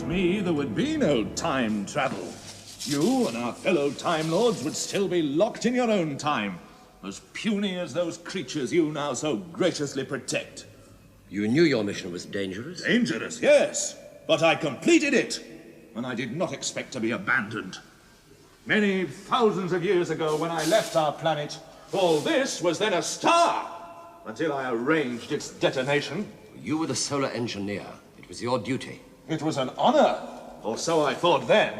Without me, there would be no time travel. You and our fellow Time Lords would still be locked in your own time, as puny as those creatures you now so graciously protect. You knew your mission was dangerous? Dangerous, yes, but I completed it, and I did not expect to be abandoned. Many thousands of years ago, when I left our planet, all this was then a star, until I arranged its detonation. You were the solar engineer. It was your duty. It was an honor, or so I thought then.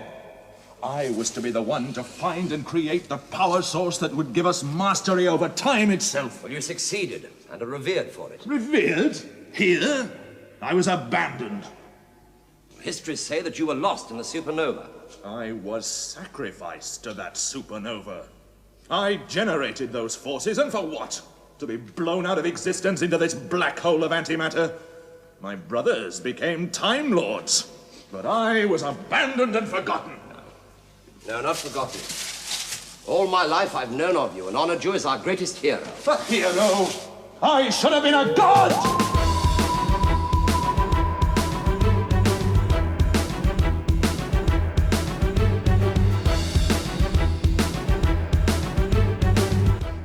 I was to be the one to find and create the power source that would give us mastery over time itself. Well, you succeeded, and are revered for it. Revered? Here? I was abandoned. Histories say that you were lost in the supernova. I was sacrificed to that supernova. I generated those forces, and for what? To be blown out of existence into this black hole of antimatter? My brothers became Time Lords, but I was abandoned and forgotten. No, not forgotten. All my life I've known of you and honored you as our greatest hero. A hero? I should have been a god!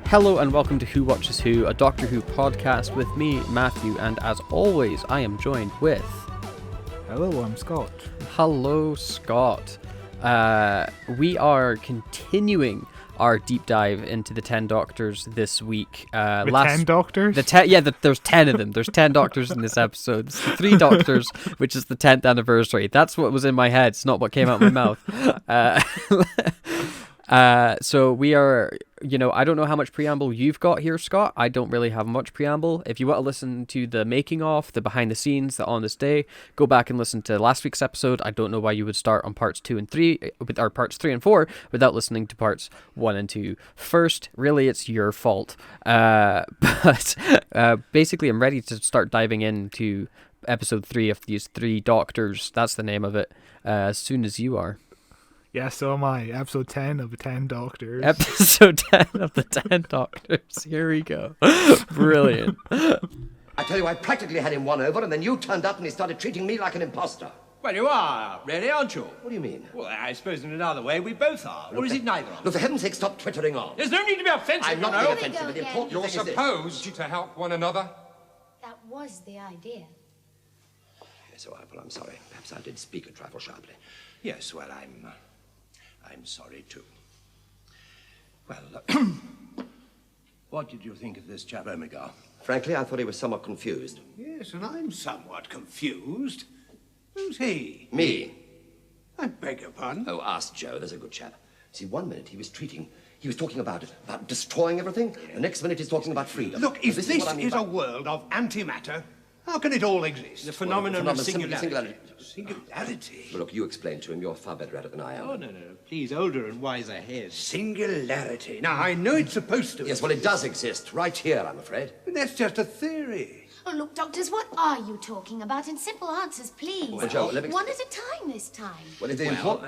Hello and welcome to Who Watches Who, a Doctor Who podcast with me, Matthew, and as always, I am joined with... Hello, I'm Scott. Hello, Scott. We are continuing our deep dive into the 10 Doctors this week. 10 Doctors? There's 10 of them. There's 10 Doctors in this episode. It's the 3 Doctors, which is the 10th anniversary. That's what was in my head. It's not what came out of my mouth. So we are, I don't know how much preamble you've got here, Scott. I don't really have much preamble. If you want to listen to the making of, the behind the scenes, the on this day, go back and listen to last week's episode. I don't know why you would start on parts 2 and 3, with our parts 3 and 4, without listening to parts 1 and 2 first. Really, it's your fault. But basically, I'm ready to start diving into episode 3 of these 3 Doctors. That's the name of it. As soon as you are. Yeah, so am I. Episode 10 of the 10 Doctors. Episode 10 of the 10 Doctors. Here we go. Brilliant. I tell you, I practically had him won over, and then you turned up and he started treating me like an imposter. Well, you are, really, aren't you? What do you mean? Well, I suppose in another way we both are. Or is it neither of us? Look, for heaven's sake, stop twittering on. There's no need to be offensive, I'm not you know. being offensive, but the important You're thing is this. supposed to help one another. That was the idea. Yes, well, I'm sorry. Perhaps I did speak a trifle sharply. Yes, well, I'm sorry, too. Well, what did you think of this chap, Omega? Frankly, I thought he was somewhat confused. Yes, and I'm somewhat confused. Who's he? Me? I beg your pardon? Oh, ask Joe. There's a good chap. See, one minute he was talking about destroying everything. Yeah. The next minute he's talking about freedom. Look, if this is a world of antimatter, how can it all exist? The phenomenon of singularity. Singularity? Well, look, you explain to him. You're far better at it than I am. Oh, no. Please, older and wiser heads. Singularity. Now, I know it's supposed to. Yes, well, it does exist. Right here, I'm afraid. But that's just a theory. Oh, look, Doctors, what are you talking about? In simple answers, please. Well, Joe, let me... One at a time this time. Well, if they import...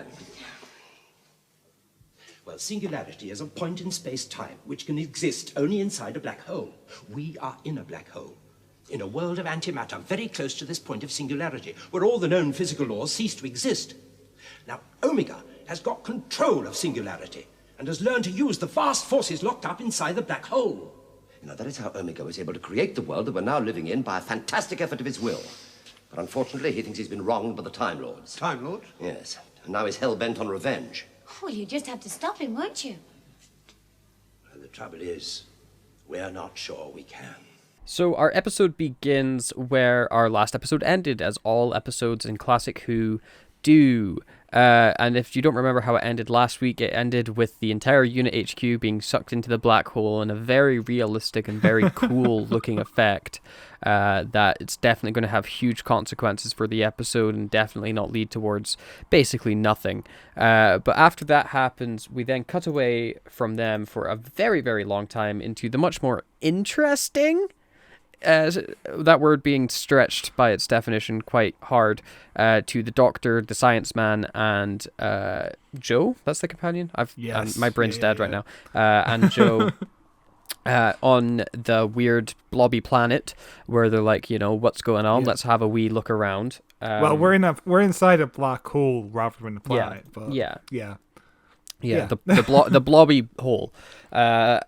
Well, singularity is a point in space-time which can exist only inside a black hole. We are in a black hole. In a world of antimatter, very close to this point of singularity, where all the known physical laws cease to exist. Now, Omega has got control of singularity and has learned to use the vast forces locked up inside the black hole. You know, that is how Omega was able to create the world that we're now living in by a fantastic effort of his will. But unfortunately, he thinks he's been wronged by the Time Lords. Time Lords? Yes, and now he's hell-bent on revenge. Well, you just have to stop him, won't you? Well, the trouble is, we're not sure we can. So our episode begins where our last episode ended, as all episodes in Classic Who do. And if you don't remember how it ended last week, it ended with the entire Unit HQ being sucked into the black hole in a very realistic and very cool looking effect that it's definitely going to have huge consequences for the episode and definitely not lead towards basically nothing. But after that happens, we then cut away from them for a very, very long time into the much more interesting... that word being stretched by its definition quite hard, to the Doctor, the Science Man, and Joe. That's the companion. Yes. My brain's dead right now. And Joe on the weird blobby planet where they're like, what's going on? Let's have a wee look around. Well, we're inside a black hole rather than a planet. But yeah. The blobby hole. Oh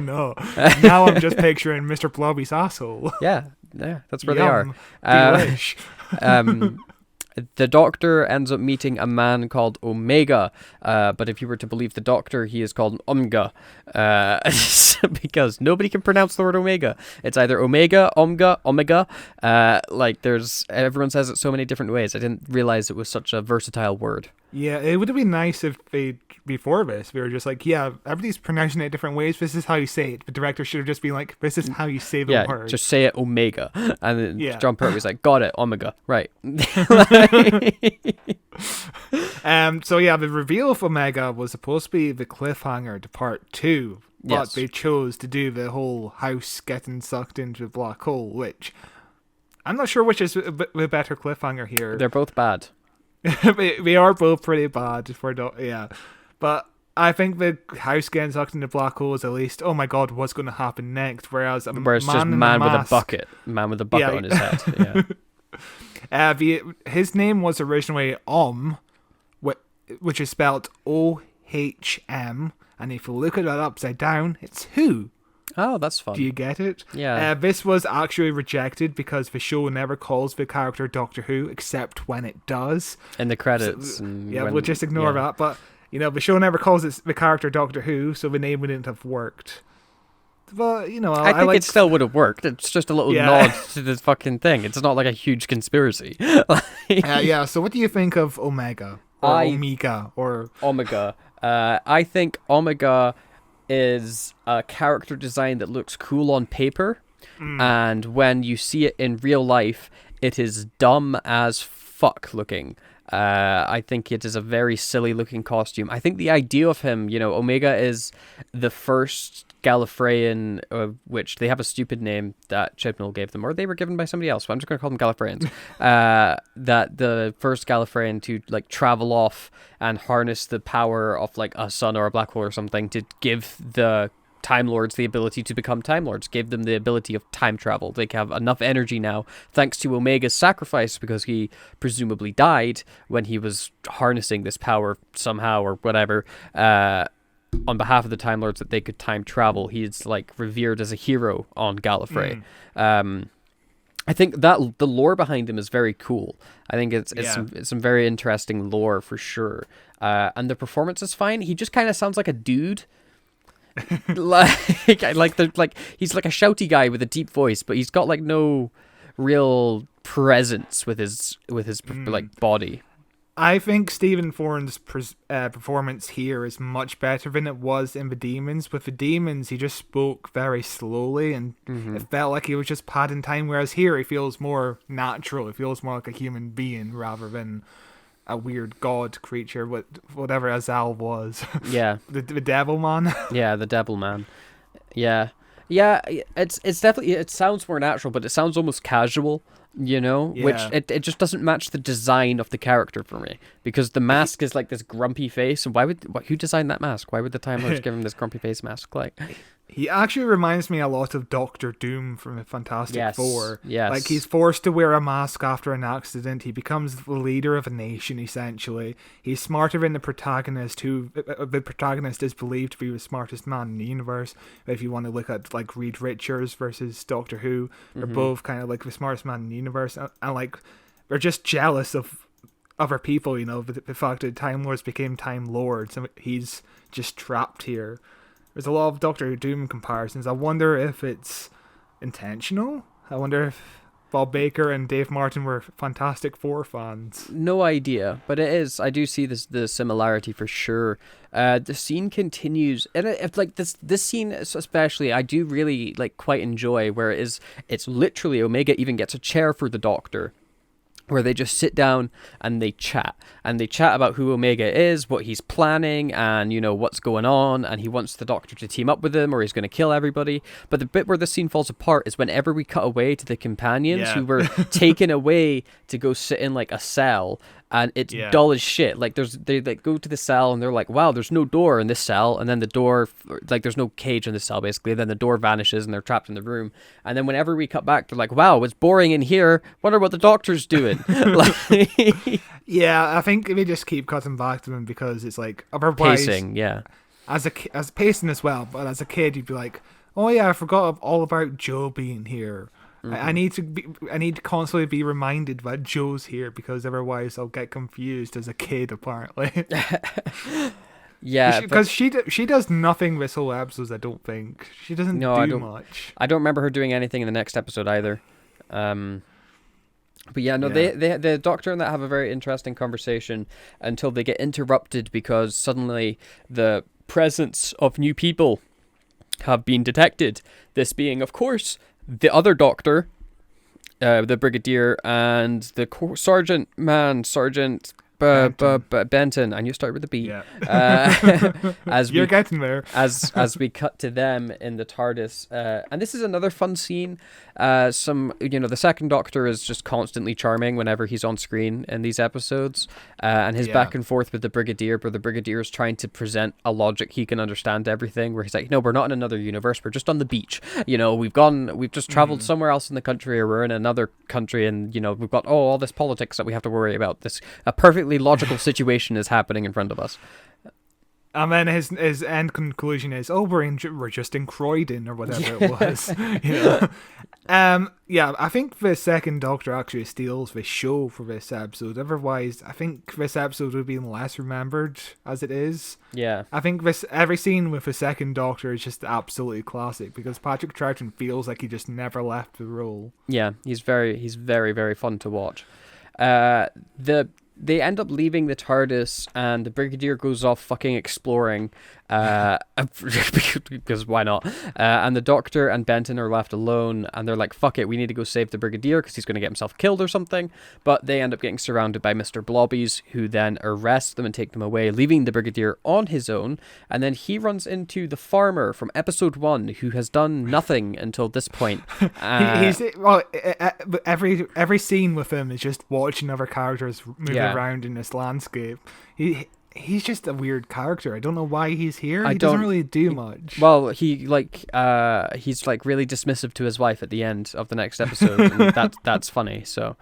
no! Now I'm just picturing Mr. Blobby's asshole. Yeah, that's where Yum. they are. Delish. The Doctor ends up meeting a man called Omega, but if you were to believe the Doctor, he is called Omega, because nobody can pronounce the word Omega. It's either Omega, Omega. Everyone says it so many different ways. I didn't realize it was such a versatile word. Yeah, it would have been nice if before this, we were just like, yeah, everybody's pronouncing it different ways. This is how you say it. The director should have just been like, this is how you say the word. Just say it Omega. And then John Pertwee was like, got it, Omega. Right. The reveal of Omega was supposed to be the cliffhanger to part 2. But they chose to do the whole house getting sucked into a black hole, which I'm not sure which is the better cliffhanger here. They're both bad. We are both pretty bad but I think the house getting sucked into black hole is at least, oh my god, what's going to happen next? Whereas it's just man with a bucket on his head. His name was originally which is spelled OHM, and if you look at that upside down, it's who. Oh, that's fun. Do you get it? Yeah. This was actually rejected because the show never calls the character Doctor Who, except when it does. In the credits. So, we'll just ignore that. But, the show never calls the character Doctor Who, so the name wouldn't have worked. But, I think it still would have worked. It's just a little nod to this fucking thing. It's not like a huge conspiracy. So what do you think of Omega? Or Omega? Or Omega. I think Omega is a character design that looks cool on paper, and when you see it in real life, it is dumb as fuck looking. I think it is a very silly looking costume. I think the idea of him, Omega is the first Gallifreyan, which they have a stupid name that Chibnall gave them, or they were given by somebody else, but I'm just going to call them Gallifreyans. That the first Gallifreyan to travel off and harness the power of a sun or a black hole or something to give the Time Lords the ability to become Time Lords, gave them the ability of time travel. They have enough energy now, thanks to Omega's sacrifice, because he presumably died when he was harnessing this power somehow or whatever, on behalf of the Time Lords, that they could time travel. He's revered as a hero on Gallifrey. I think that the lore behind him is very cool. I think it's some very interesting lore for sure. And the performance is fine. He just kind of sounds like a dude. He's like a shouty guy with a deep voice, but he's got no real presence with his body. I think Stephen Foran's performance here is much better than it was in The Demons. With The Demons, he just spoke very slowly, and it felt like he was just padding time, whereas here he feels more natural. He feels more like a human being rather than a weird god creature, whatever Azal was. Yeah. the devil man. Yeah, the devil man. Yeah. Yeah, it's definitely, it sounds more natural, but it sounds almost casual, which it just doesn't match the design of the character for me, because the mask is this grumpy face, and who designed that mask? Why would the Time Lords give him this grumpy face mask? He actually reminds me a lot of Doctor Doom from the Fantastic Four. Yes. He's forced to wear a mask after an accident. He becomes the leader of a nation, essentially. He's smarter than the protagonist, who the protagonist is believed to be the smartest man in the universe. If you want to look at Reed Richards versus Doctor Who, they're both kind of the smartest man in the universe, and they're just jealous of other people. The fact that Time Lords became Time Lords, and he's just trapped here. There's a lot of Doctor Doom comparisons. I wonder if it's intentional. I wonder if Bob Baker and Dave Martin were Fantastic Four fans. No idea, but it is. I do see the similarity for sure. The scene continues, and this scene especially, I do really quite enjoy, where it's literally Omega even gets a chair for the Doctor, where they just sit down and they chat about who Omega is, what he's planning, and what's going on, and he wants the Doctor to team up with him or he's going to kill everybody. But the bit where the scene falls apart is whenever we cut away to the companions who were taken away to go sit in a cell and it's dull as shit. Like they like go to the cell and they're like, wow, there's no door in this cell, and then the door, like there's no cage in the cell basically. Then the door vanishes and they're trapped in the room. And then whenever we cut back, they're like, wow, it's boring in here. Wonder what the doctor's doing. Like, yeah, I think we just keep cutting back to him because it's like otherwise pacing, yeah. As pacing as well, but as a kid you'd be like, oh yeah, I forgot all about Joe being here. I need to constantly be reminded that Joe's here because otherwise I'll get confused as a kid apparently. Yeah, because she does nothing this whole episode. I don't think she doesn't do much. I don't remember her doing anything in the next episode either. But yeah, no, Yeah. They the Doctor and that have a very interesting conversation until they get interrupted because suddenly the presence of new people have been detected. This being, of course, the other Doctor, the Brigadier, and the Sergeant Benton, and you start with a B. Yeah. You're getting there. as we cut to them in the TARDIS, and this is another fun scene. The second Doctor is just constantly charming whenever he's on screen in these episodes, and his back and forth with the Brigadier, where the Brigadier is trying to present a logic he can understand everything. Where he's like, "No, we're not in another universe. We're just on the beach. We've just traveled somewhere else in the country, or we're in another country, and we've got all this politics that we have to worry about. This a perfectly logical situation is happening in front of us." And then his end conclusion is, "Oh, we're just in Croydon or whatever it was." I think the second Doctor actually steals the show for this episode. Otherwise, I think this episode would be less remembered as it is. Yeah, I think every scene with the second Doctor is just absolutely classic because Patrick Troughton feels like he just never left the role. Yeah, he's very, very fun to watch. They end up leaving the TARDIS, and the Brigadier goes off fucking exploring, because why not? And the Doctor and Benton are left alone, and they're like, fuck it, we need to go save the Brigadier, because he's going to get himself killed or something. But they end up getting surrounded by Mr. Blobbies, who then arrest them and take them away, leaving the Brigadier on his own. And then he runs into the farmer from episode 1, who has done nothing until this point. Every scene with him is just watching other characters move around in this landscape. He's just a weird character. I don't know why he's here. He doesn't really do much. Well, he's really dismissive to his wife at the end of the next episode, and that's funny. So,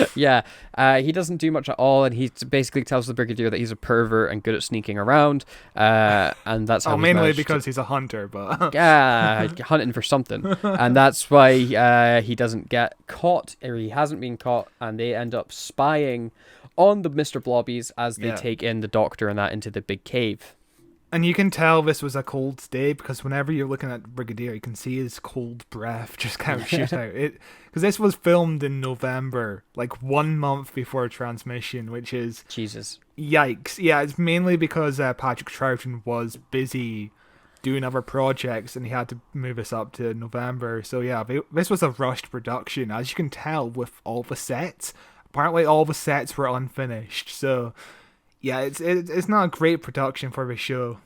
he doesn't do much at all, and he basically tells the Brigadier that he's a pervert and good at sneaking around, and that's how mainly because he's a hunter, but hunting for something, and that's why he doesn't get caught, or he hasn't been caught, and they end up spying on the Mr. Blobbies as they take in the Doctor and that into the big cave. And you can tell this was a cold day because whenever you're looking at Brigadier, you can see his cold breath just kind of shoot out. Because this was filmed in November, like 1 month before transmission, which is... Jesus. Yikes. Yeah, it's mainly because Patrick Troughton was busy doing other projects and he had to move us up to November. So yeah, this was a rushed production, as you can tell with all the sets. Apparently all the sets were unfinished, so yeah, it's not a great production for the show.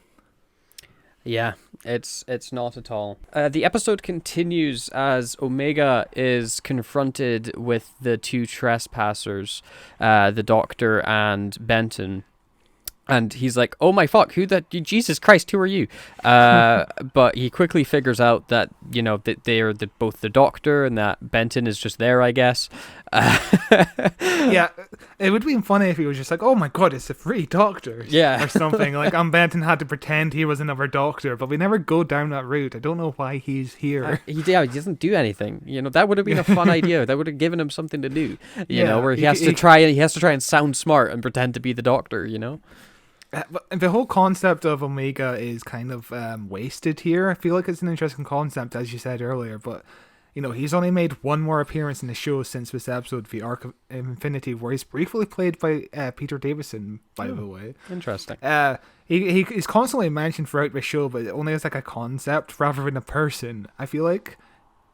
Yeah, it's not at all. The episode continues as Omega is confronted with the two trespassers, the Doctor and Benton. And he's like, oh my fuck, Jesus Christ, who are you? But he quickly figures out that, that they're both the Doctor and that Benton is just there, I guess. Yeah, it would have been funny if he was just like, oh my god, it's the three Doctors. Yeah. Or something. Like, Benton had to pretend he was another Doctor, but we never go down that route. I don't know why he's here. He doesn't do anything. That would have been a fun idea. That would have given him something to do. Where he has to try and sound smart and pretend to be the Doctor, The whole concept of Omega is kind of wasted here. I feel like it's an interesting concept, as you said earlier, but he's only made one more appearance in the show since this episode, The Arc of Infinity, where he's briefly played by Peter Davison, by the way. Interesting. He's constantly mentioned throughout the show, but only as like a concept rather than a person. I feel like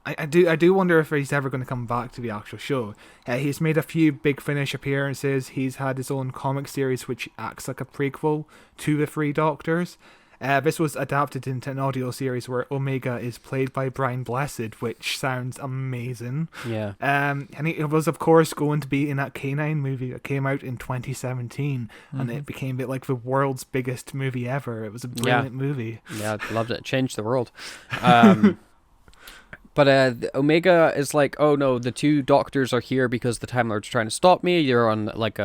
I do wonder if he's ever going to come back to the actual show. He's made a few Big Finish appearances. He's had his own comic series which acts like a prequel to the Three Doctors. This was adapted into an audio series where Omega is played by Brian Blessed, which sounds amazing. Yeah. And it was, of course, going to be in that K9 movie that came out in 2017, and it became like the world's biggest movie ever. It was a brilliant movie. Yeah, I loved it. It changed the world. But Omega is like, oh no, the two doctors are here because the Time Lord's trying to stop me. You're on like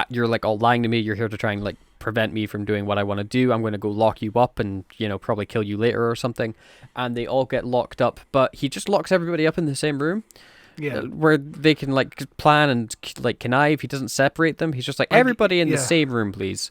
you're like all lying to me. You're here to try and like prevent me from doing what I want to do. I'm going to go lock you up and, probably kill you later or something. And they all get locked up, but he just locks everybody up in the same room. Yeah. Where they can like plan and like connive. He doesn't separate them. He's just like everybody in the same room, please.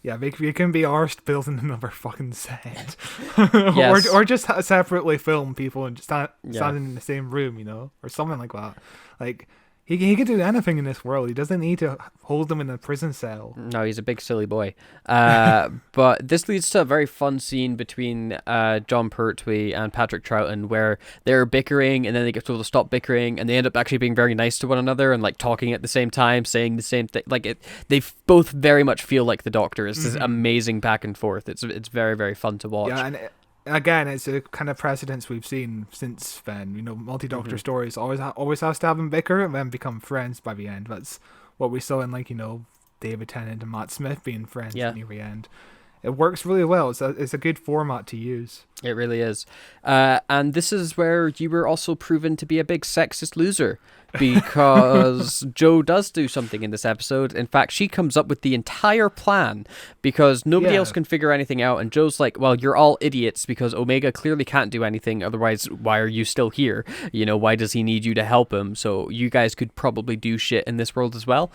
Yeah, you can be arsed building another fucking set. Yes. or just separately film people and just standing in the same room, or something like that. Like, he can do anything in this world. He doesn't need to hold them in a prison cell. No, he's a big silly boy. But this leads to a very fun scene between John Pertwee and Patrick Troughton where they're bickering and then they get told to stop bickering and they end up actually being very nice to one another and like talking at the same time, saying the same thing. Like they both very much feel like the Doctor. It's this amazing back and forth. It's very, very fun to watch. Yeah, and again, it's a kind of precedence we've seen since then. Multi-Doctor stories always has to have them bicker and then become friends by the end. That's what we saw in David Tennant and Matt Smith being friends near the end. It works really well. It's a good format to use. It really is. And this is where you were also proven to be a big sexist loser because Jo does do something in this episode. In fact, she comes up with the entire plan because nobody else can figure anything out. And Jo's like, well, you're all idiots because Omega clearly can't do anything. Otherwise, why are you still here? Why does he need you to help him? So you guys could probably do shit in this world as well.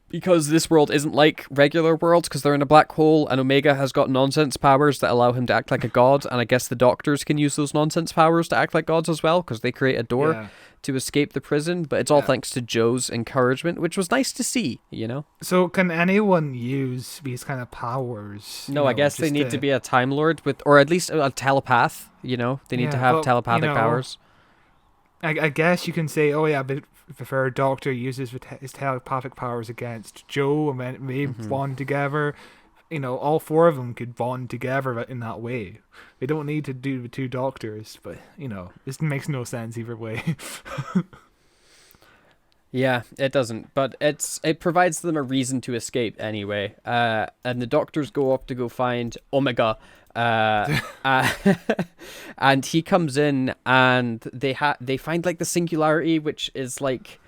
Because this world isn't like regular worlds because they're in a black hole and Omega has got nonsense powers that allow him to act like a god, and I guess the Doctors can use those nonsense powers to act like gods as well because they create a door to escape the prison, but it's all thanks to Jo's encouragement, which was nice to see, So can anyone use these kind of powers? No, I guess they need to be a Time Lord or at least a telepath, they need to have telepathic powers. I guess you can say, but if our Doctor uses his telepathic powers against Jo and then they bond together, all four of them could bond together in that way. They don't need to do the two Doctors, but, this makes no sense either way. Yeah, it doesn't, but it provides them a reason to escape anyway. And the Doctors go off to go find Omega, and he comes in and they find like the singularity, which is like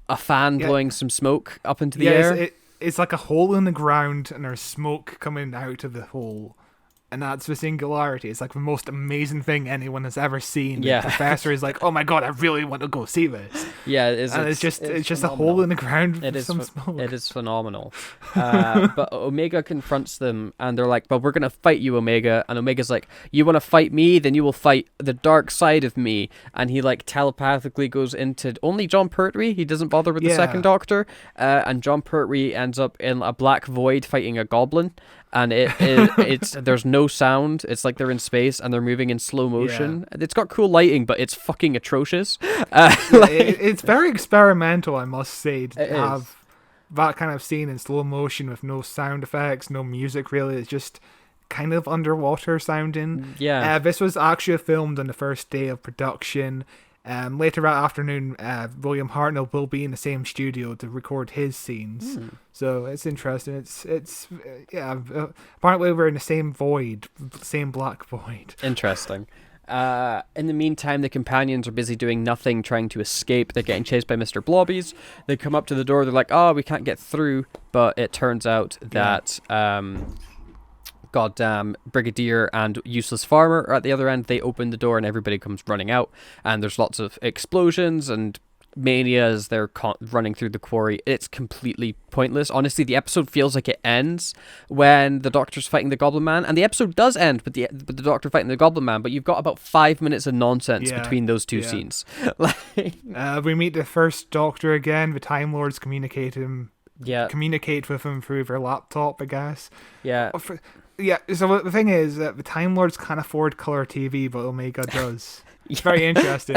a fan blowing some smoke up into the air. It's like a hole in the ground and there's smoke coming out of the hole. And that's the singularity. It's like the most amazing thing anyone has ever seen. Yeah. The professor is like, oh my god, I really want to go see this. Yeah, it's just a hole in the ground with some smoke. It is phenomenal. But Omega confronts them and they're like, but we're going to fight you, Omega. And Omega's like, you want to fight me? Then you will fight the dark side of me. And he like telepathically goes into only John Pertwee. He doesn't bother with the second Doctor. And John Pertwee ends up in a black void fighting a goblin. And it's there's no sound. It's like they're in space and they're moving in slow motion. Yeah. It's got cool lighting, but it's fucking atrocious. It's very experimental, I must say, to have that kind of scene in slow motion with no sound effects, no music really. It's just kind of underwater sounding. Yeah. This was actually filmed on the first day of production. Later that afternoon, William Hartnell will be in the same studio to record his scenes. So it's interesting. It's apparently we're in the same void, same black void. Interesting. In the meantime, the companions are busy doing nothing, trying to escape. They're getting chased by Mr. Blobbies. They come up to the door. They're like, oh, we can't get through. But it turns out that goddamn Brigadier and Useless Farmer are at the other end. They open the door and everybody comes running out. And there's lots of explosions and mania as they're running through the quarry. It's completely pointless. Honestly, the episode feels like it ends when the Doctor's fighting the Goblin Man, and the episode does end with the Doctor fighting the Goblin Man, but you've got about 5 minutes of nonsense between those two scenes. We meet the first Doctor again. The Time Lords communicate with him through their laptop, I guess. So the thing is that the Time Lords can't afford colour TV, but Omega does. It's very interesting.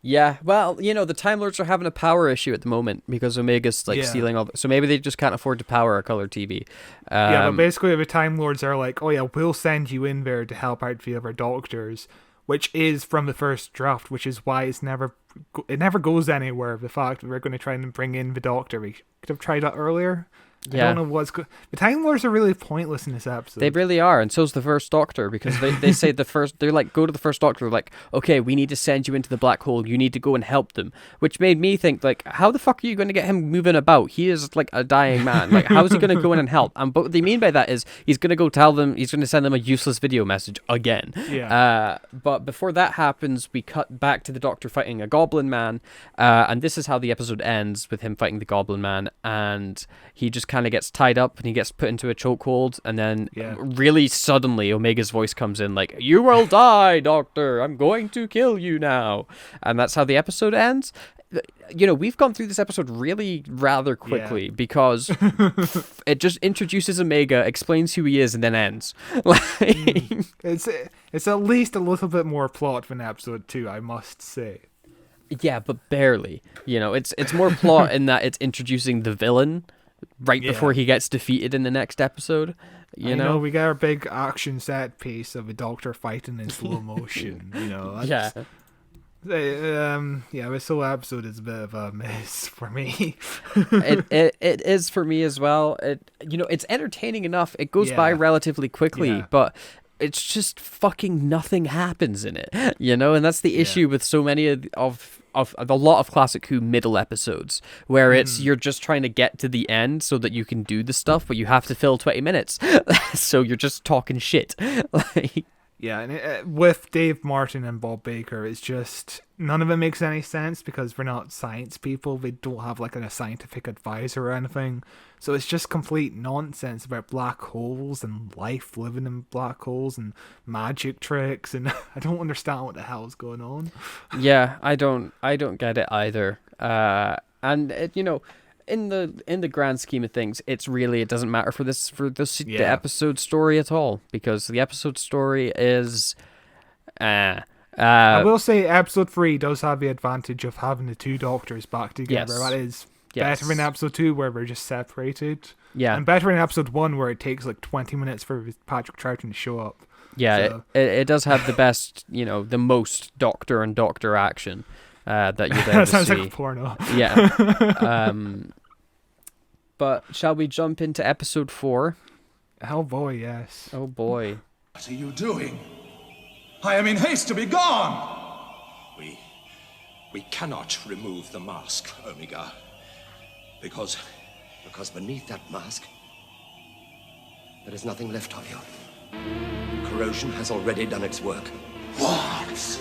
Yeah, well, the Time Lords are having a power issue at the moment because Omega's like stealing all. So maybe they just can't afford to power a color TV. Yeah, but basically the Time Lords are like, oh yeah, we'll send you in there to help out the other Doctors, which is from the first draft, which is why it never goes anywhere. The fact that we're going to try and bring in the Doctor, we could have tried that earlier. I don't know what's the Time Lords are really pointless in this episode. They really are, and so's the First Doctor, because they say they're like, go to the First Doctor, like, okay, we need to send you into the black hole, you need to go and help them, which made me think, like, how the fuck are you going to get him moving about? He is like a dying man. Like, how is he going to go in and help? And but what they mean by that is he's going to go tell them, he's going to send them a useless video message again. Yeah. But before that happens, we cut back to the Doctor fighting a Goblin Man, and this is how the episode ends, with him fighting the Goblin Man, and he just kind of gets tied up and he gets put into a chokehold, and then really suddenly Omega's voice comes in like, "You will die, Doctor, I'm going to kill you now," and that's how the episode ends. We've gone through this episode really rather quickly because it just introduces Omega, explains who he is, and then ends. It's at least a little bit more plot than episode 2, I must say. Yeah, but barely. It's more plot in that it's introducing the villain right before he gets defeated in the next episode. You know, we got our big action set piece of a Doctor fighting in slow motion. This whole episode is a bit of a miss for me. it is for me as well. It's entertaining enough. It goes by relatively quickly, but it's just fucking nothing happens in it, and that's the issue with so many of a lot of Classic Who middle episodes, where it's you're just trying to get to the end so that you can do the stuff, but you have to fill 20 minutes, so you're just talking shit. And with Dave Martin and Bob Baker, it's just none of it makes any sense because we're not science people. They don't have like a scientific advisor or anything. So it's just complete nonsense about black holes and life living in black holes and magic tricks, and I don't understand what the hell is going on. Yeah, I don't get it either. In the grand scheme of things, it doesn't matter for the episode story at all, because the episode story is I will say episode 3 does have the advantage of having the two Doctors back together. That is better than episode 2 where we're just separated. And better than episode 1 where it takes like 20 minutes for Patrick Troughton to show up. It does have the best, the most Doctor and Doctor action that you'll ever see. That sounds like a porno. But shall we jump into episode 4? Oh boy, yes. Oh boy. What are you doing? I am in haste to be gone! We cannot remove the mask, Omega. Because beneath that mask, there is nothing left of you. Corrosion has already done its work. What?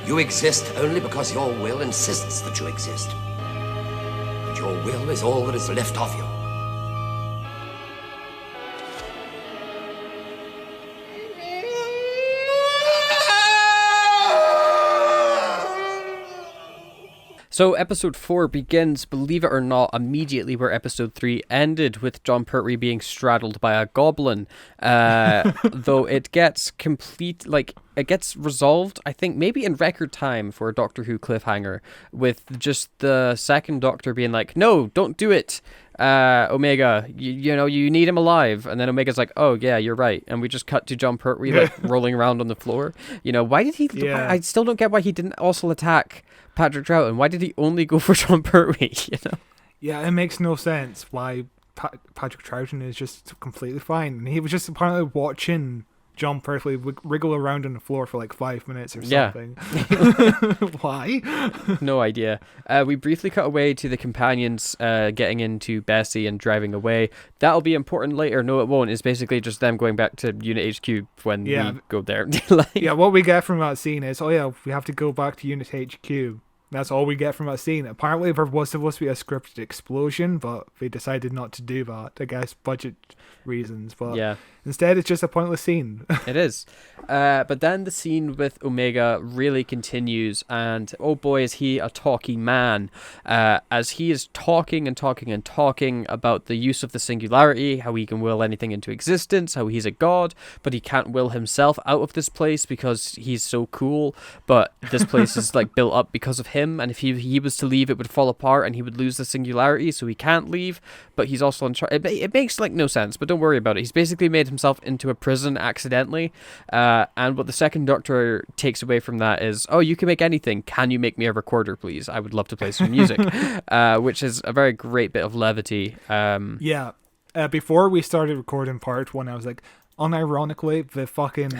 You exist only because your will insists that you exist. And your will is all that is left of you. So episode 4 begins, believe it or not, immediately where episode 3 ended, with John Pertwee being straddled by a goblin. Though it gets it gets resolved, I think, maybe in record time for a Doctor Who cliffhanger, with just the second Doctor being like, "No, don't do it, Omega. You need him alive." And then Omega's like, "Oh yeah, you're right." And we just cut to John Pertwee rolling around on the floor. Why did he? Yeah. I still don't get why he didn't also attack Patrick Troughton. Why did he only go for John Pertwee? Yeah, it makes no sense why Patrick Troughton is just completely fine. And he was just apparently watching John Pertwee wriggle around on the floor for like 5 minutes or something. Why? No idea. We briefly cut away to the companions getting into Bessie and driving away. That'll be important later. No, it won't. It's basically just them going back to Unit HQ when we go there. What we get from that scene is, we have to go back to Unit HQ. That's all we get from that scene. Apparently there was supposed to be a scripted explosion, but they decided not to do that. I guess budget reasons. But Instead, it's just a pointless scene. It is. But then the scene with Omega really continues, and oh boy, is he a talking man. As he is talking and talking and talking about the use of the singularity, how he can will anything into existence, how he's a god, but he can't will himself out of this place because he's so cool. But this place is like built up because of him, and if he was to leave, it would fall apart and he would lose the singularity, so he can't leave. But he's also in charge. It makes like no sense, but don't worry about it. He's basically made himself into a prison accidentally. And what the second Doctor takes away from that is, oh, you can make anything. Can you make me a recorder, please? I would love to play some music. Which is a very great bit of levity. Yeah. Before we started recording part 1, I was like, unironically, the fucking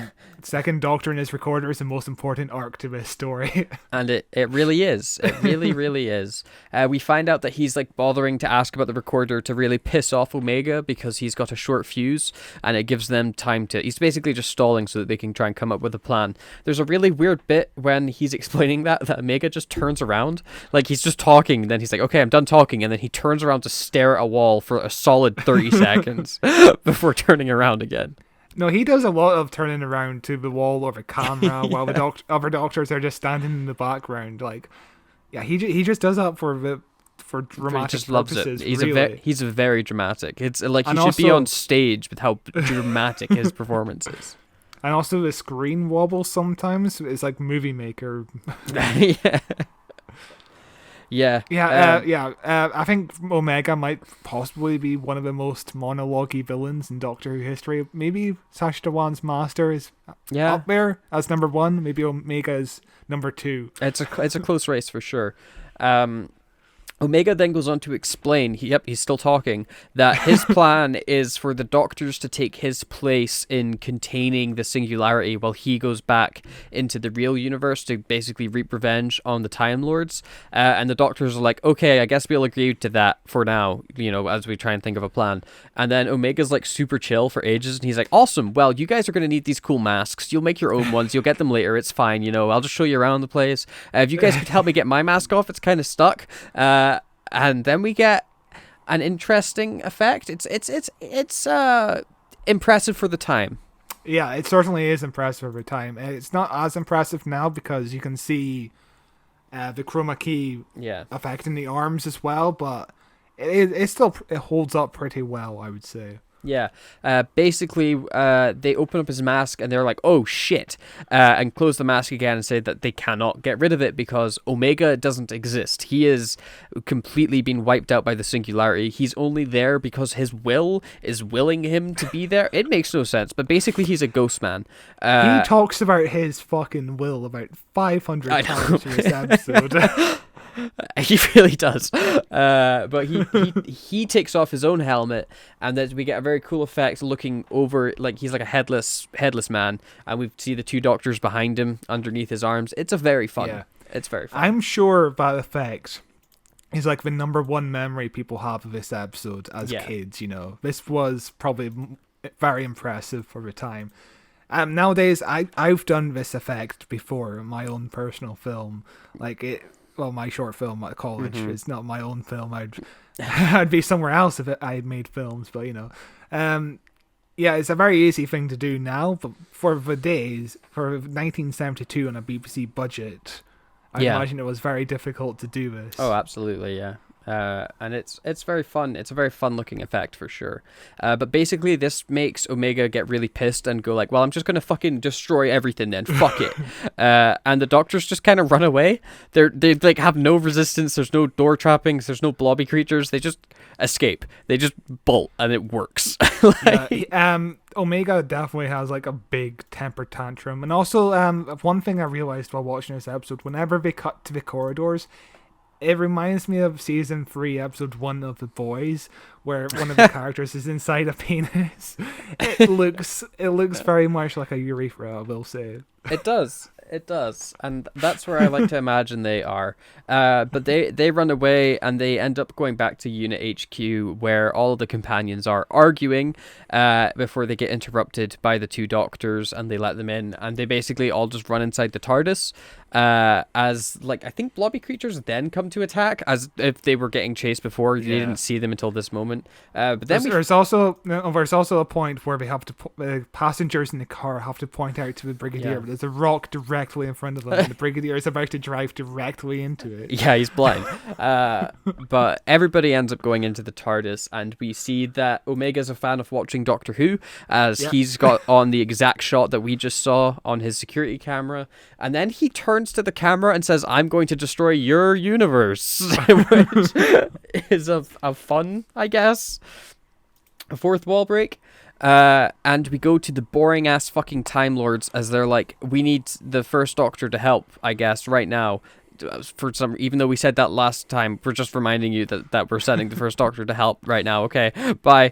second Doctor and his recorder is the most important arc to this story. And it really is. It really, really is. We find out that he's like bothering to ask about the recorder to really piss off Omega because he's got a short fuse, and it gives them time to... He's basically just stalling so that they can try and come up with a plan. There's a really weird bit when he's explaining that Omega just turns around. Like, he's just talking, and then he's like, okay, I'm done talking, and then he turns around to stare at a wall for a solid 30 seconds before turning around again. No, he does a lot of turning around to the wall or the camera while the other doctors are just standing in the background. Like, yeah, he just does that for dramatic he just purposes. Loves it. He's really. very dramatic. It's like he And should be also- on stage with how dramatic his performance is. And also the screen wobbles sometimes. It's like Movie Maker. Yeah. I think Omega might possibly be one of the most monologue-y villains in Doctor Who history. Maybe Sacha Dhawan's Master is up there as number 1. Maybe Omega is number 2. It's a close race for sure. Omega then goes on to explain, he's still talking, that his plan is for the Doctors to take his place in containing the singularity while he goes back into the real universe to basically reap revenge on the Time Lords. And the Doctors are like, okay, I guess we'll agree to that for now, as we try and think of a plan. And then Omega's like super chill for ages, and he's like, awesome, well, you guys are going to need these cool masks. You'll make your own ones. You'll get them later. It's fine, I'll just show you around the place. If you guys could help me get my mask off, it's kind of stuck. And then we get an interesting effect. It's impressive for the time. Yeah, it certainly is impressive for the time. It's not as impressive now because you can see the chroma key effect in the arms as well, but it holds up pretty well, I would say. Yeah, basically, they open up his mask and they're like, oh shit, and close the mask again and say that they cannot get rid of it because Omega doesn't exist. He is completely been wiped out by the singularity. He's only there because his will is willing him to be there. It makes no sense, but basically he's a ghost man. He talks about his fucking will about 500 times in this episode. He really does. But he takes off his own helmet, and then we get a very cool effect looking over, like he's like a headless man, and we see the 2 Doctors behind him underneath his arms. It's very fun. Yeah. It's very fun. I'm sure that effect is like the number 1 memory people have of this episode as kids. This was probably very impressive for the time. Nowadays, I've done this effect before in my own personal film, my short film at college. It's not my own film. I'd be somewhere else if I had made films, but it's a very easy thing to do now. But for 1972 on a BBC budget, I imagine it was very difficult to do this. Oh, absolutely, yeah. And it's very fun. It's a very fun looking effect for sure. But basically this makes Omega get really pissed and go like, well, I'm just going to fucking destroy everything then. Fuck it. And the Doctors just kind of run away. They like have no resistance. There's no door trappings. There's no blobby creatures. They just escape. They just bolt and it works. Omega definitely has like a big temper tantrum. And also one thing I realized while watching this episode, whenever they cut to the corridors, it reminds me of season 3, episode 1 of The Boys, where one of the characters is inside a penis. It looks very much like a urethra, I will say. It does, and that's where I like to imagine they are. But they run away and they end up going back to Unit HQ, where all of the companions are arguing before they get interrupted by the 2 Doctors, and they let them in, and they basically all just run inside the TARDIS. as like I think blobby creatures then come to attack as if they were getting chased before. They didn't see them until this moment. But then there's also a point where they have to passengers in the car have to point out to the Brigadier but there's a rock directly in front of them and the Brigadier is about to drive directly into it. Yeah, he's blind. But everybody ends up going into the TARDIS, and we see that Omega's a fan of watching Doctor Who, as he's got on the exact shot that we just saw on his security camera, and then he turns to the camera and says, "I'm going to destroy your universe," which is a fun, I guess, a fourth wall break. And we go to the boring ass fucking Time Lords as they're like, "We need the First Doctor to help, I guess, right now." For some, even though we said that last time, we're just reminding you that we're sending the First Doctor to help right now. Okay, bye.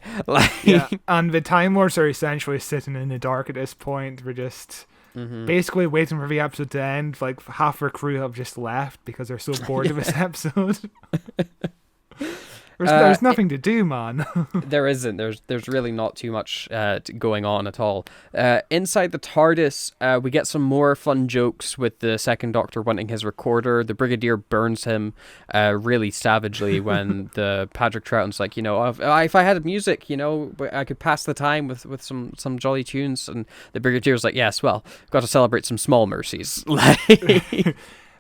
And the Time Lords are essentially sitting in the dark at this point. We're just basically waiting for the episode to end. Like half our crew have just left because they're so bored of this episode. There's nothing to do, man. There isn't. There's really not too much going on at all. Inside the TARDIS, we get some more fun jokes with the Second Doctor wanting his recorder. The Brigadier burns him really savagely when the Patrick Troughton's like, if I had music, I could pass the time with some jolly tunes. And the Brigadier's like, yes, well, got to celebrate some small mercies.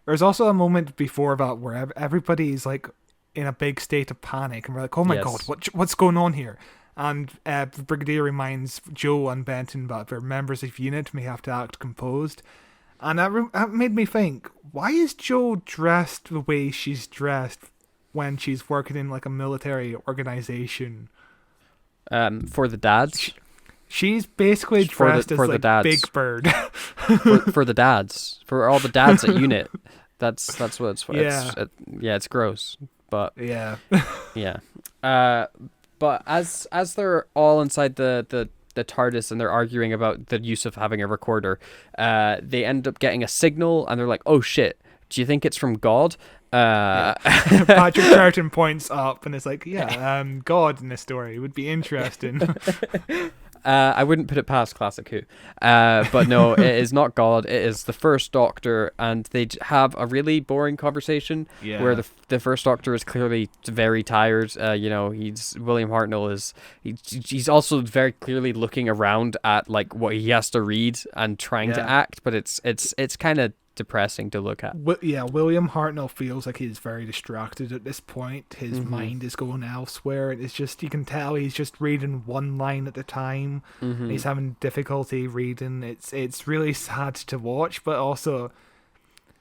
There's also a moment before that where everybody's like in a big state of panic, and we're like, oh my god, what's going on here? And the Brigadier reminds Joe and Benton that their members of unit may have to act composed, and that made me think, why is Joe dressed the way she's dressed when she's working in like a military organization? For the dads? She's basically dressed as like the dads. Big Bird. for the dads, for all the dads at unit. That's what it's for. It's gross. But but as they're all inside the TARDIS and they're arguing about the use of having a recorder, they end up getting a signal and they're like, "Oh shit, do you think it's from God?" Patrick Troughton points up and it's like, God in this story would be interesting. I wouldn't put it past Classic Who. But no, it is not God. It is the First Doctor, and they have a really boring conversation where the First Doctor is clearly very tired. William Hartnell he's also very clearly looking around at like what he has to read and trying to act, but it's kind of depressing to look at. William Hartnell feels like he's very distracted at this point. His mind is going elsewhere. It's just, you can tell he's just reading one line at a time. He's having difficulty reading. It's really sad to watch, but also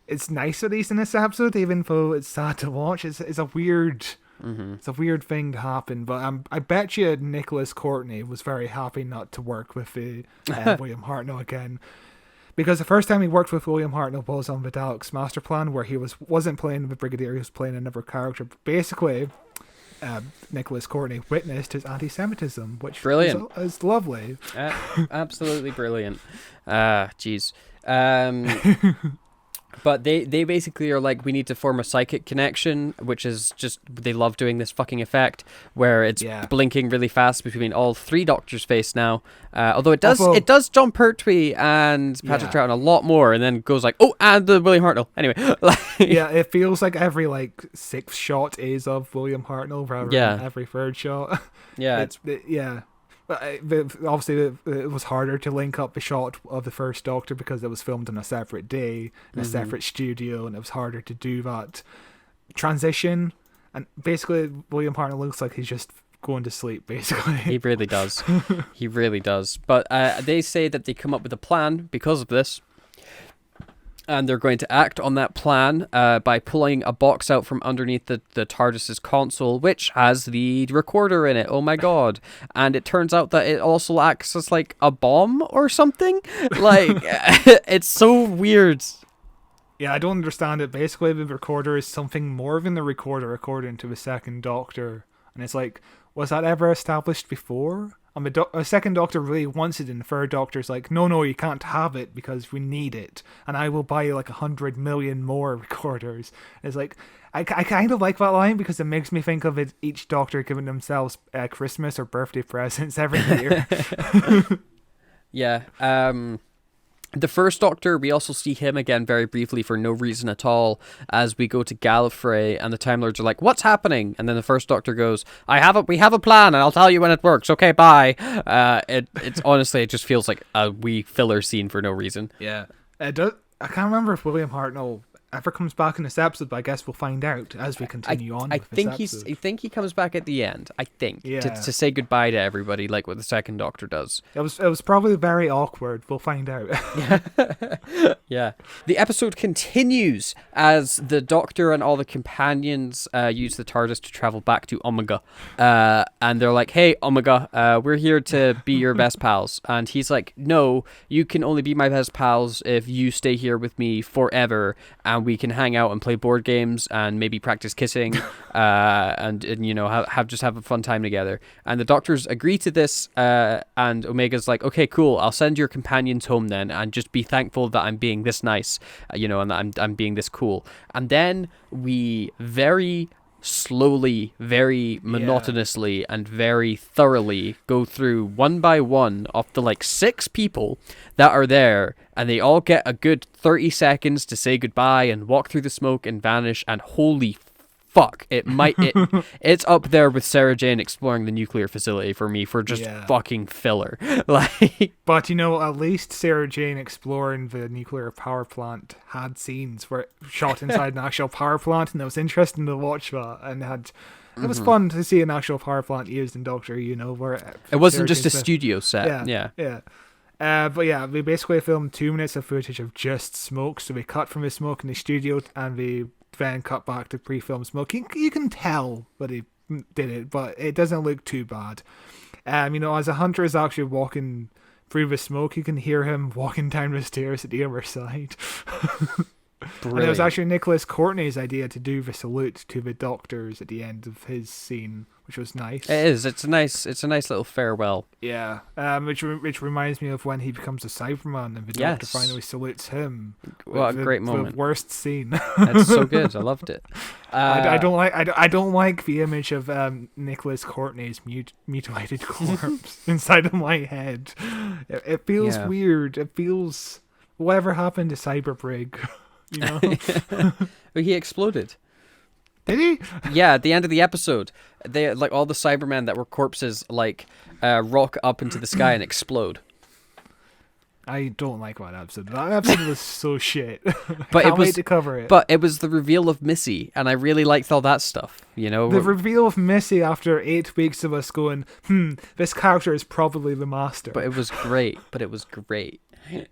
it's nice that he's in this episode, even though it's sad to watch. It's a weird it's a weird thing to happen, but I bet you Nicholas Courtney was very happy not to work with William Hartnell again. Because the first time he worked with William Hartnell was on the Daleks Master Plan, where he wasn't playing the Brigadier, he was playing another character. But basically, Nicholas Courtney witnessed his anti-Semitism, which is lovely. Absolutely brilliant. Jeez. But they basically are like, we need to form a psychic connection, which is just, they love doing this fucking effect where it's blinking really fast between all three Doctors' face now. Although it does John Pertwee and Patrick Troughton a lot more, and then goes like, oh, and the William Hartnell. Anyway. It feels like every like sixth shot is of William Hartnell rather than every third shot. Obviously, it was harder to link up the shot of the First Doctor because it was filmed on a separate day in a separate studio, and it was harder to do that transition. And basically, William Hartnell looks like he's just going to sleep, basically. He really does. He really does. But they say that they come up with a plan because of this. And they're going to act on that plan by pulling a box out from underneath the TARDIS's console, which has the recorder in it. Oh my god. And it turns out that it also acts as like a bomb or something. Like, it's so weird. Yeah, I don't understand it. Basically, the recorder is something more than the recorder according to the Second Doctor. And it's like, was that ever established before? And the Second Doctor really wants it, and the Third Doctor's like, no, you can't have it because we need it, and I will buy you like 100 million more recorders. And it's like, I kind of like that line because it makes me think of each Doctor giving themselves Christmas or birthday presents every year. Yeah. The first Doctor, we also see him again very briefly for no reason at all as we go to Gallifrey, and the Time Lords are like, "What's happening?" And then the first Doctor goes, we have a plan, and I'll tell you when it works. Okay, bye. It's honestly, it just feels like a wee filler scene for no reason. Yeah. I can't remember if William Hartnell ever comes back in this episode, but I guess we'll find out as we continue on. I with think this episode. I think he comes back at the end. I think Yeah. to say goodbye to everybody, like what the second Doctor does. It was probably very awkward. We'll find out. Yeah. The episode continues as the Doctor and all the companions use the TARDIS to travel back to Omega. And they're like, "Hey, Omega, we're here to be your best pals." And he's like, "No, you can only be my best pals if you stay here with me forever, and we can hang out and play board games and maybe practice kissing and you know, have a fun time together." And the Doctors agree to this, and Omega's like, "Okay, cool, I'll send your companions home then, and just be thankful that I'm being this nice, you know, and that I'm being this cool." And then we very slowly, very monotonously, and very thoroughly go through one by one of the like 6 people that are there, and they all get a good 30 seconds to say goodbye and walk through the smoke and vanish. And holy fuck, it's up there with Sarah Jane exploring the nuclear facility for me for just fucking filler. Like, but you know, at least Sarah Jane exploring the nuclear power plant had scenes where it shot inside an actual power plant, and it was interesting to watch that, and it was fun to see an actual power plant used in Doctor Who, you know, where it wasn't just a studio set. Yeah. But yeah, we basically filmed 2 minutes of footage of just smoke. So we cut from the smoke in the studio, and we then cut back to pre-film smoke. You can tell that he did it, but it doesn't look too bad. You know, as a hunter is actually walking through the smoke, you can hear him walking down the stairs at the other side. And it was actually Nicholas Courtney's idea to do the salute to the Doctors at the end of his scene, which was nice. It is. It's a nice little farewell. Yeah. Which reminds me of when he becomes a Cyberman and the Doctor finally salutes him. What a great moment! The worst scene. That's so good. I loved it. I don't like the image of Nicholas Courtney's mutilated corpse inside of my head. It feels weird. It feels whatever happened to Cyberbrig. You know? He exploded. Did he? Yeah, at the end of the episode, they like all the Cybermen that were corpses like rock up into the sky and explode. I don't like that episode. That episode was so shit. But Can't wait to cover it. But it was the reveal of Missy, and I really liked all that stuff. You know, the reveal of Missy after 8 weeks of us going, this character is probably the Master. But it was great.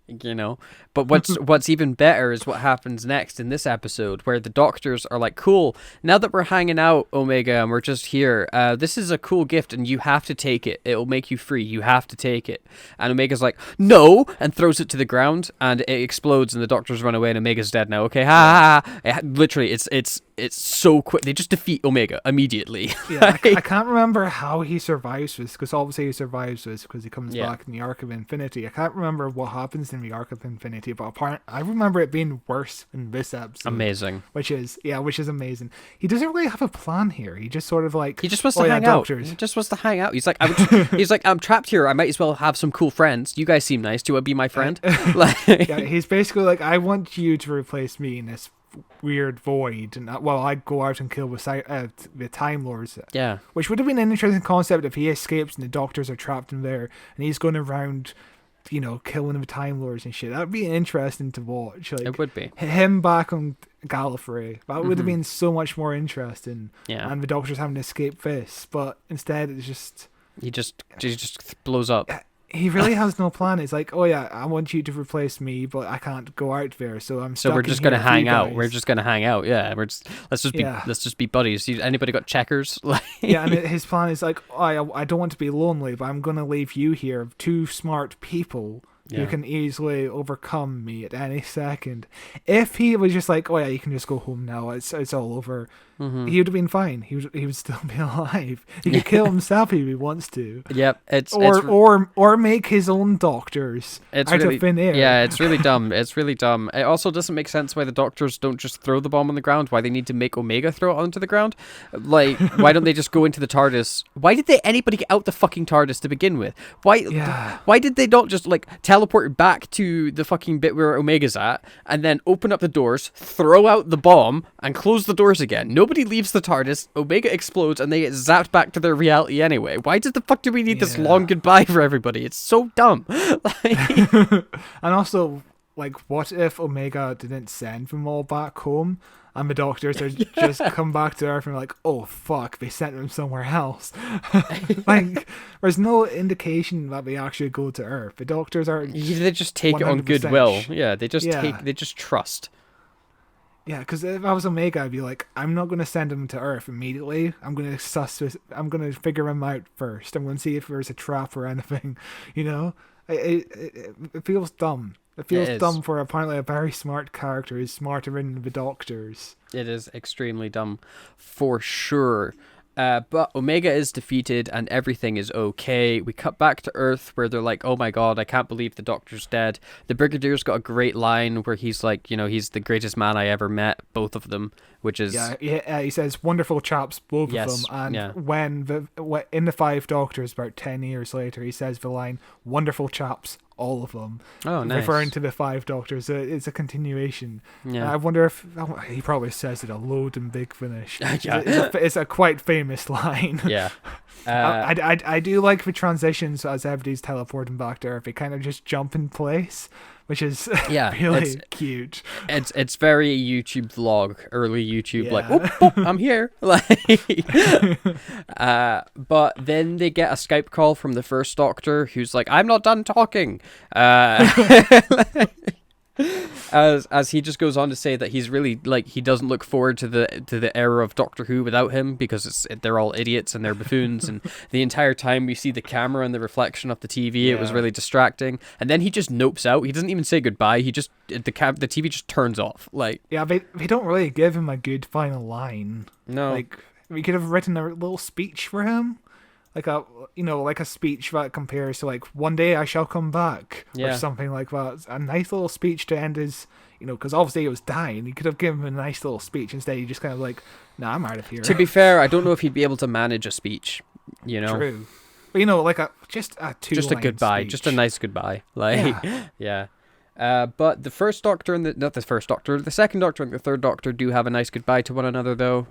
You know, but what's even better is what happens next in this episode, where the Doctors are like, "Cool, now that we're hanging out, Omega, and we're just here, this is a cool gift and you have to take it. It'll make you free. You have to take it." And Omega's like, "No," and throws it to the ground, and it explodes, and the Doctors run away, and Omega's dead now. Okay, ha ha ha. Literally, it's so quick. They just defeat Omega immediately. Yeah, I can't remember how he survives this, because obviously he survives this because he comes back in the Arc of Infinity. I can't remember what happens in the Arc of Infinity, but I remember it being worse in this episode. Amazing. Which is amazing. He doesn't really have a plan here. He just sort of like, he just wants to hang out. He just wants to hang out. He's like, I'm trapped here. I might as well have some cool friends. You guys seem nice. Do you want to be my friend? He's basically like, I want you to replace me in this weird void, and I go out and kill the Time Lords. Yeah. Which would have been an interesting concept if he escapes and the Doctors are trapped in there, and he's going around, you know, killing the Time Lords and shit. That'd be interesting to watch. Like, it would be. Him back on Gallifrey. That would have been so much more interesting. Yeah. And the Doctors having to escape this, but instead it's just... He just blows up. He really has no plan. It's like, oh yeah, I want you to replace me, but I can't go out there, so I'm stuck. So we're just gonna hang out. We're just gonna hang out. Yeah, let's just be buddies. Anybody got checkers? Yeah, and his plan is like, oh, I don't want to be lonely, but I'm gonna leave you here, 2 smart people who can easily overcome me at any second. If he was just like, oh yeah, you can just go home now, it's all over, he would have been fine. He would still be alive. He could kill himself if he wants to. Yep, or make his own Doctors out of thin air. Yeah, it's really dumb. It's really dumb. It also doesn't make sense why the Doctors don't just throw the bomb on the ground. Why they need to make Omega throw it onto the ground? Like, why don't they just go into the TARDIS? Why did anybody get out the fucking TARDIS to begin with? Why did they not just like tell teleported back to the fucking bit where Omega's at, and then open up the doors, throw out the bomb, and close the doors again. Nobody leaves the TARDIS, Omega explodes, and they get zapped back to their reality anyway. Why the fuck do we need this long goodbye for everybody? It's so dumb. And also, like, what if Omega didn't send them all back home? And the doctors are just come back to Earth and are like, oh fuck, they sent them somewhere else. Like, there's no indication that they actually go to Earth. The doctors are. They just take it on goodwill. Yeah, they just trust. Yeah, because if I was Omega, I'd be like, I'm not going to send them to Earth immediately. I'm going to figure them out first. I'm going to see if there's a trap or anything. You know, it feels dumb. It feels dumb for apparently a very smart character who's smarter than the doctors. It is extremely dumb, for sure. But Omega is defeated and everything is okay. We cut back to Earth where they're like, oh my god, I can't believe the Doctor's dead. The Brigadier's got a great line where he's like, you know, he's the greatest man I ever met, both of them, which is... Yeah, he says, wonderful chaps, both of them. And when in the Five Doctors, about 10 years later, he says the line, wonderful chaps, all of them. Oh, nice. Referring to the Five Doctors. It's a continuation. Yeah. I wonder if... he probably says it a load in Big Finish. It's a quite famous line. Yeah. I do like the transitions as everybody's teleporting back to Earth. They kind of just jump in place, which is really cute. It's very YouTube vlog, early YouTube, like, oh, I'm here. Like, but then they get a Skype call from the First Doctor, who's like, I'm not done talking. As he just goes on to say that he's really, like, he doesn't look forward to the era of Doctor Who without him, because they're all idiots and they're buffoons, and the entire time we see the camera and the reflection of the TV, it was really distracting. And then he just nopes out. He doesn't even say goodbye. He just the TV just turns off. Like, yeah, they don't really give him a good final line. No, like, we could have written a little speech for him. Like a speech that compares to, like, one day I shall come back, or something like that. A nice little speech to end his, because obviously he was dying. You could have given him a nice little speech. Instead, he just kind of like, nah, I'm out of here. To be fair, I don't know if he'd be able to manage a speech. True, but like just a goodbye, speech. just a nice goodbye. Like, yeah. But the First Doctor and the Second Doctor and the Third Doctor do have a nice goodbye to one another, though,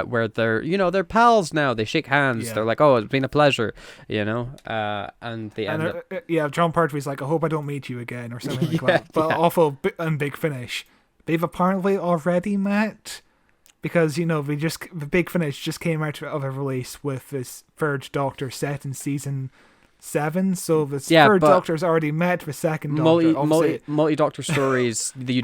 where they're pals now. They shake hands. They're like, oh, it's been a pleasure, and they end up... John Pertwee's like, I hope I don't meet you again, or something like that. But also, in Big Finish, they've apparently already met, because, the Big Finish just came out of a release with this Third Doctor set in season 7, so the Third Doctor's already met the Second Doctor. Multi-Doctor stories that you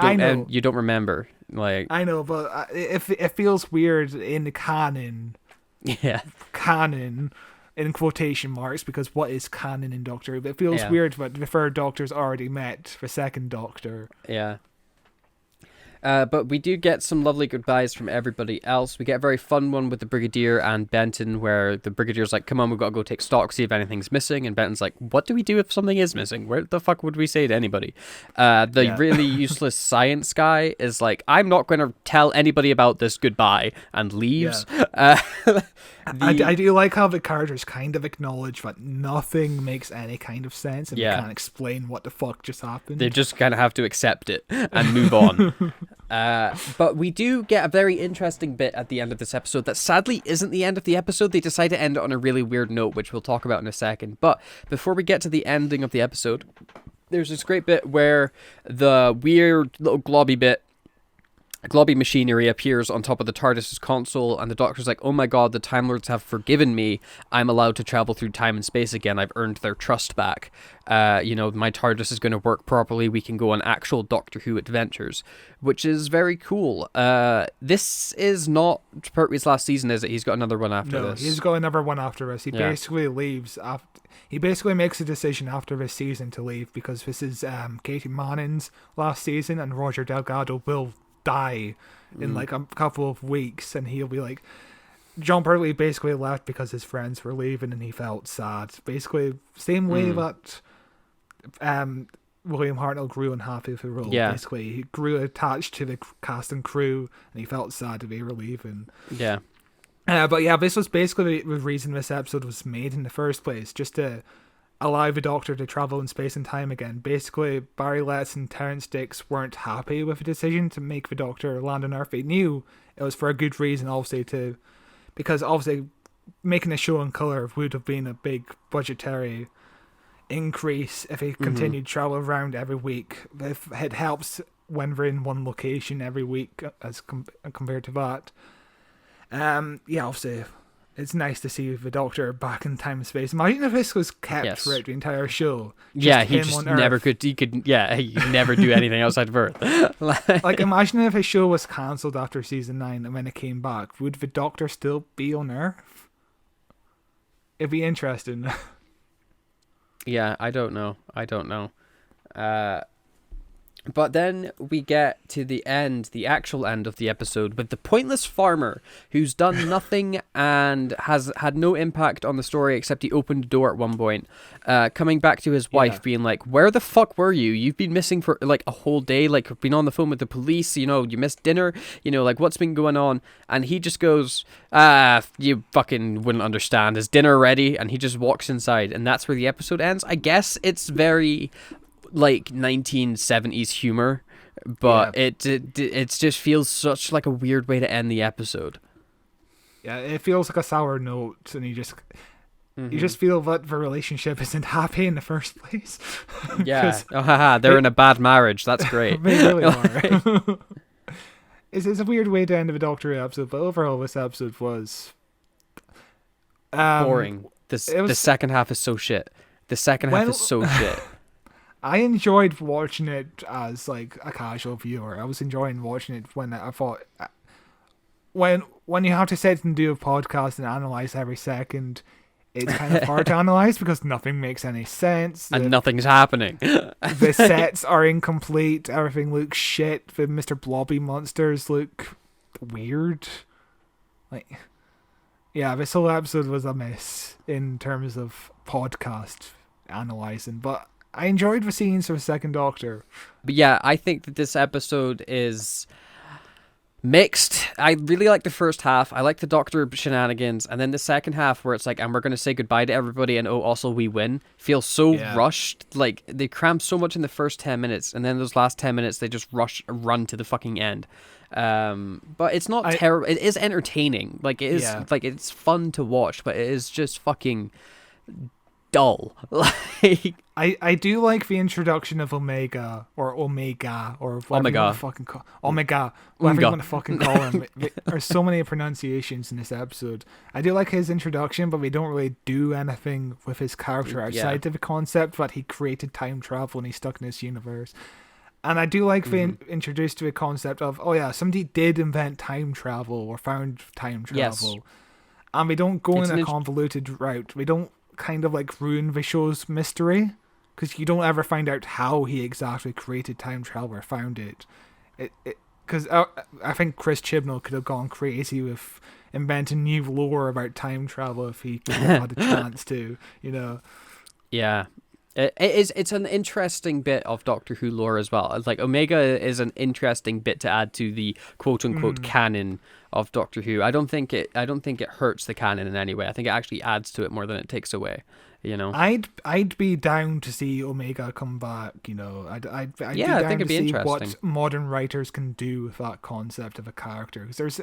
don't remember. Like, I know, but it feels weird in the canon. Yeah. Canon, in quotation marks, because what is canon in Doctor Who? It feels weird that the Third Doctor's already met the Second Doctor. Yeah. But we do get some lovely goodbyes from everybody else. We get a very fun one with the Brigadier and Benton, where the Brigadier's like, come on, we've got to go take stock, see if anything's missing. And Benton's like, what do we do if something is missing? Where the fuck would we say to anybody? Really useless science guy is like, I'm not going to tell anybody about this, goodbye, and leaves. Yeah. I do like how the characters kind of acknowledge that nothing makes any kind of sense, and they can't explain what the fuck just happened. They just kind of have to accept it and move on. But we do get a very interesting bit at the end of this episode that sadly isn't the end of the episode. They decide to end it on a really weird note, which we'll talk about in a second. But before we get to the ending of the episode, there's this great bit where the weird little globby machinery appears on top of the TARDIS's console, and the Doctor's like, oh my god, the Time Lords have forgiven me. I'm allowed to travel through time and space again. I've earned their trust back. My TARDIS is going to work properly. We can go on actual Doctor Who adventures, which is very cool. This is not Pertwee's last season, is it? He's got another one after this. No, he's got another one after this. He basically leaves after... He basically makes a decision after this season to leave, because this is Katie Manning's last season, and Roger Delgado will die in like a couple of weeks, and he'll be like, John Pertwee basically left because his friends were leaving and he felt sad. Basically, same way that William Hartnell grew unhappy with the role. Yeah. Basically, he grew attached to the cast and crew, and he felt sad that they were leaving. Yeah. But yeah, this was basically the reason this episode was made in the first place, just to allow the Doctor to travel in space and time again. Basically, Barry Letts and Terrence Dicks weren't happy with the decision to make the Doctor land on Earth. They knew it was for a good reason, obviously, because making a show in colour would have been a big budgetary increase if he continued to travel around every week. If it helps when we're in one location every week as compared to that. Obviously, it's nice to see the Doctor back in time and space. Imagine if this was kept throughout the entire show. He never could. He could never do anything outside of Earth. Like, imagine if his show was cancelled after season 9, and when it came back, would the Doctor still be on Earth? It'd be interesting. Yeah, I don't know. But then we get to the actual end of the episode, with the pointless farmer who's done nothing and has had no impact on the story except he opened the door at one point, coming back to his wife being like, where the fuck were you? You've been missing for like a whole day, like been on the phone with the police, you missed dinner, like what's been going on? And he just goes, you fucking wouldn't understand, is dinner ready? And he just walks inside, and that's where the episode ends. I guess it's very like 1970s humor, but it just feels such like a weird way to end the episode. Yeah, it feels like a sour note, and you just feel that the relationship isn't happy in the first place. Yeah, they're in a bad marriage. That's great. They really are. It's a weird way to end the Doctor episode, but overall this episode was boring. The second half is so shit. The second half is so shit. I enjoyed watching it as like a casual viewer. I was enjoying watching it when I thought, when you have to sit and do a podcast and analyze every second, it's kind of hard to analyze because nothing makes any sense. And nothing's happening. The sets are incomplete. Everything looks shit. The Mr. Blobby monsters look weird. This whole episode was a mess in terms of podcast analyzing, but I enjoyed the scenes of Second Doctor. But yeah, I think that this episode is mixed. I really like the first half. I like the Doctor shenanigans, and then the second half where it's like, and we're going to say goodbye to everybody, and also we win, feels so rushed. Like, they crammed so much in the first 10 minutes, and then those last 10 minutes they just run to the fucking end. But it's not terrible. It is entertaining. Like, it is like, it's fun to watch, but it is just fucking dull. Like, I do like the introduction of Omega or whatever you want to fucking call Omega, whatever you want to fucking call him. There's so many pronunciations in this episode. I do like his introduction, but we don't really do anything with his character outside of the concept that he created time travel and he's stuck in this universe. And I do like being introduced to the concept of, somebody did invent time travel or found time travel. Yes. And we don't go in a convoluted route. We don't kind of like ruin the show's mystery, because you don't ever find out how he exactly created time travel or found it. Because I think Chris Chibnall could have gone crazy with inventing new lore about time travel if he could have had the chance to, Yeah. It's an interesting bit of Doctor Who lore as well. It's like, Omega is an interesting bit to add to the quote unquote canon of Doctor Who. I don't think it hurts the canon in any way. I think it actually adds to it more than it takes away. I'd be down to see Omega come back. I'd be down think it'd be to see interesting what modern writers can do with that concept of a character. Because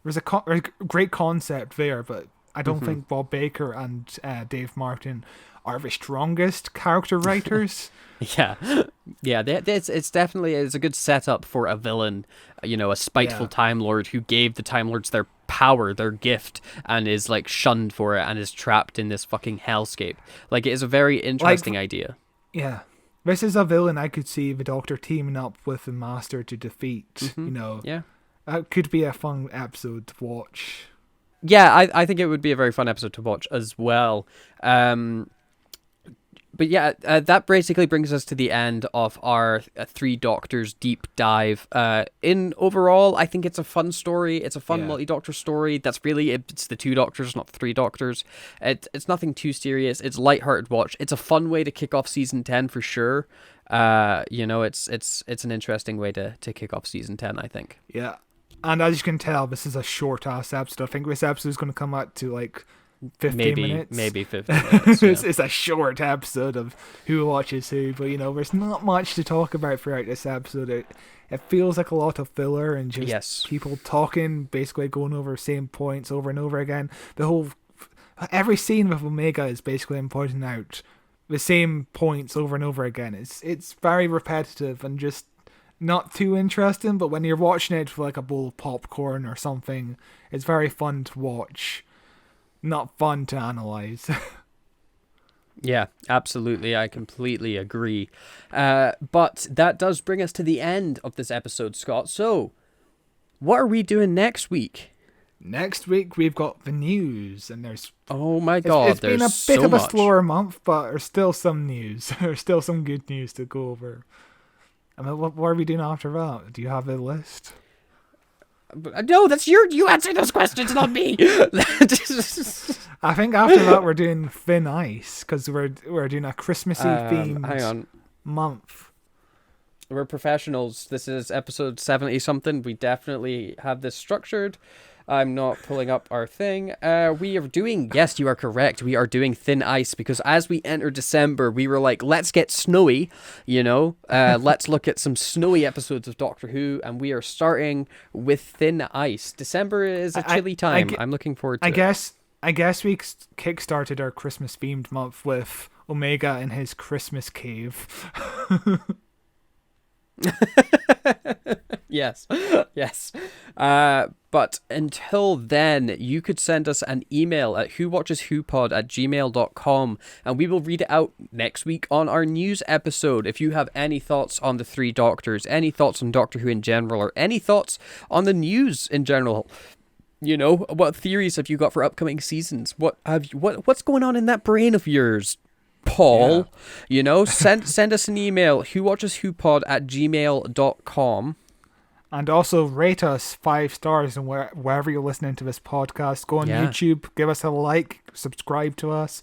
there's a great concept there, but I don't think Bob Baker and Dave Martin are the strongest character writers. It's definitely a good setup for a villain, a spiteful Time Lord who gave the Time Lords their power, their gift, and is like shunned for it and is trapped in this fucking hellscape. Like, it is a very interesting idea. Yeah. This is a villain I could see the Doctor teaming up with the Master to defeat, Yeah. That could be a fun episode to watch. Yeah, I think it would be a very fun episode to watch as well. But yeah, that basically brings us to the end of our Three Doctors deep dive. In overall, I think it's a fun story. It's a fun multi-Doctor story. That's really it's the Two Doctors, not the Three Doctors. It's nothing too serious. It's lighthearted watch. It's a fun way to kick off season 10 for sure. It's an interesting way to kick off season 10, I think. Yeah, and as you can tell, this is a short ass episode. I think this episode is going to come out to like 15 minutes. Maybe 15 minutes. Yeah. It's a short episode of Who Watches Who, but there's not much to talk about throughout this episode. It feels like a lot of filler and just people talking, basically going over the same points over and over again. Every scene with Omega is basically pointing out the same points over and over again. It's very repetitive and just not too interesting, but when you're watching it with like a bowl of popcorn or something, it's very fun to watch. Not fun to analyze. Yeah, absolutely. I completely agree. But that does bring us to the end of this episode, Scott. So, what are we doing next week? Next week, we've got the news, and there's... Oh my god, it's been a bit of a slower month, but there's still some news. There's still some good news to go over. I mean, what are we doing after that? Do you have a list? No, that's you answer those questions, not me. I think after that we're doing Thin Ice, because we're doing a Christmassy themed month. We're professionals. This is episode 70 something. We definitely have this structured. I'm not pulling up our thing. We are doing, yes, you are correct. We are doing Thin Ice because as we enter December, we were like, let's get snowy, let's look at some snowy episodes of Doctor Who, and we are starting with Thin Ice. December is a chilly time. I'm looking forward to it. I guess we kickstarted our Christmas themed month with Omega in his Christmas cave. Yes. But until then, you could send us an email at whowatcheswhopod@gmail.com, and we will read it out next week on our news episode. If you have any thoughts on the Three Doctors, any thoughts on Doctor Who in general, or any thoughts on the news in general, what theories have you got for upcoming seasons? What's going on in that brain of yours, Paul? Yeah. Send us an email, whowatcheswhopod@gmail.com. And also rate us 5 stars and wherever you're listening to this podcast. Go on YouTube, give us a like, subscribe to us,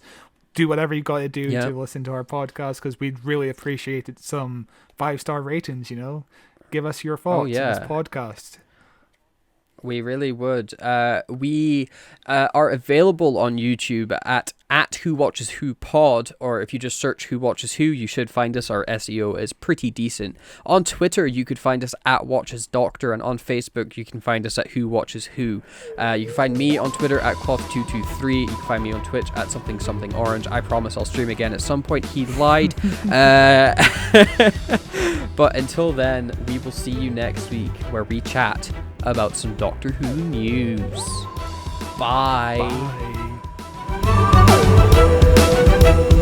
do whatever you got to do to listen to our podcast, because we'd really appreciate it. Some 5-star ratings, Give us your thoughts on this podcast. We really would. We are available on YouTube at Who Watches Who Pod, or if you just search Who Watches Who, you should find us. Our SEO is pretty decent. On Twitter, you could find us at Watches Doctor, and on Facebook, you can find us at Who Watches Who. You can find me on Twitter at Cloth223. You can find me on Twitch at something orange. I promise I'll stream again at some point. He lied. But until then, we will see you next week where we chat about some Doctor Who news. Bye. Bye.